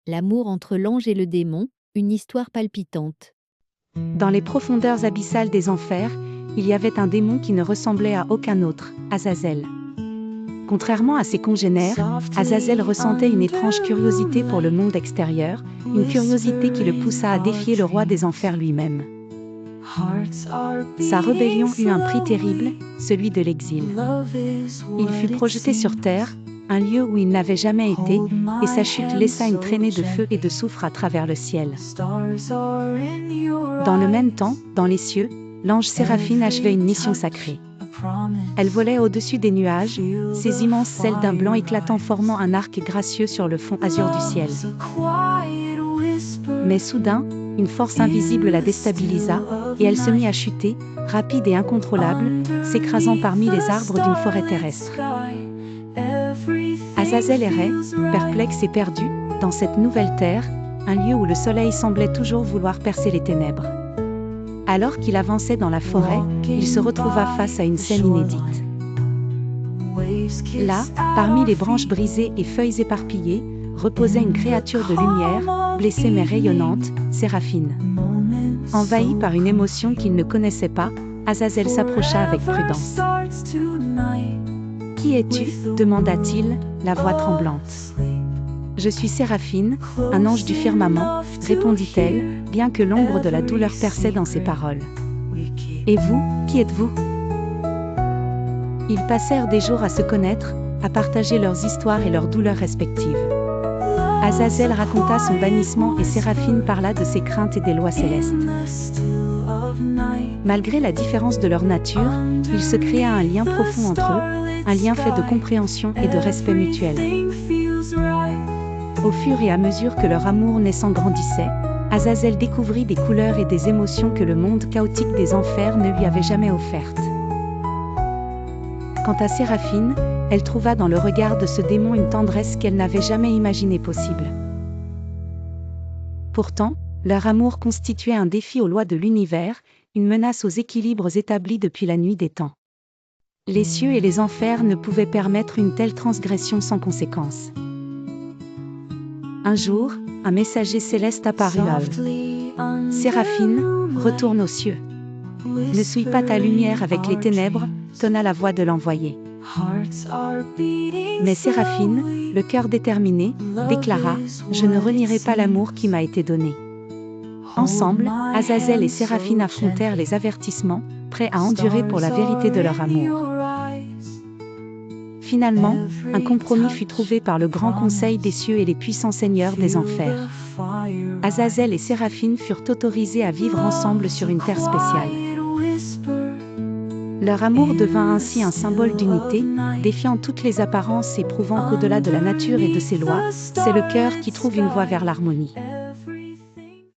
L'amour entre l'ange et le démon, une histoire palpitante. Dans les profondeurs abyssales des enfers, il y avait un démon qui ne ressemblait à aucun autre, Azazel. Contrairement à ses congénères, Azazel ressentait une étrange curiosité pour le monde extérieur, une curiosité qui le poussa à défier le roi des enfers lui-même. Sa rébellion eut un prix terrible, celui de l'exil. Il fut projeté sur terre, un lieu où il n'avait jamais été, et sa chute laissa une traînée de feu et de soufre à travers le ciel. Dans le même temps, dans les cieux, l'ange Séraphine achevait une mission sacrée. Elle volait au-dessus des nuages, ses immenses ailes d'un blanc éclatant formant un arc gracieux sur le fond azur du ciel. Mais soudain, une force invisible la déstabilisa, et elle se mit à chuter, rapide et incontrôlable, s'écrasant parmi les arbres d'une forêt terrestre. Azazel errait, perplexe et perdu, dans cette nouvelle terre, un lieu où le soleil semblait toujours vouloir percer les ténèbres. Alors qu'il avançait dans la forêt, il se retrouva face à une scène inédite. Là, parmi les branches brisées et feuilles éparpillées, reposait une créature de lumière, blessée mais rayonnante, Séraphine. Envahi par une émotion qu'il ne connaissait pas, Azazel s'approcha avec prudence. « Qui es-tu » demanda-t-il, la voix tremblante. « Je suis Séraphine, un ange du firmament » répondit-elle, bien que l'ombre de la douleur perçait dans ses paroles. « Et vous, qui êtes-vous » Ils passèrent des jours à se connaître, à partager leurs histoires et leurs douleurs respectives. Azazel raconta son bannissement et Séraphine parla de ses craintes et des lois célestes. Malgré la différence de leur nature, il se créa un lien profond entre eux, un lien fait de compréhension et de respect mutuel. Au fur et à mesure que leur amour naissant grandissait, Azazel découvrit des couleurs et des émotions que le monde chaotique des enfers ne lui avait jamais offertes. Quant à Séraphine, elle trouva dans le regard de ce démon une tendresse qu'elle n'avait jamais imaginée possible. Pourtant, leur amour constituait un défi aux lois de l'univers, une menace aux équilibres établis depuis la nuit des temps. Les cieux et les enfers ne pouvaient permettre une telle transgression sans conséquence. Un jour, un messager céleste apparut à eux. « Séraphine, retourne aux cieux. Ne suis pas ta lumière avec les ténèbres » tonna la voix de l'envoyé. Mais Séraphine, le cœur déterminé, déclara « Je ne renierai pas l'amour qui m'a été donné. » Ensemble, Azazel et Séraphine affrontèrent les avertissements, prêts à endurer pour la vérité de leur amour. Finalement, un compromis fut trouvé par le grand conseil des cieux et les puissants seigneurs des enfers. Azazel et Séraphine furent autorisés à vivre ensemble sur une terre spéciale. Leur amour devint ainsi un symbole d'unité, défiant toutes les apparences et prouvant qu'au-delà de la nature et de ses lois, c'est le cœur qui trouve une voie vers l'harmonie.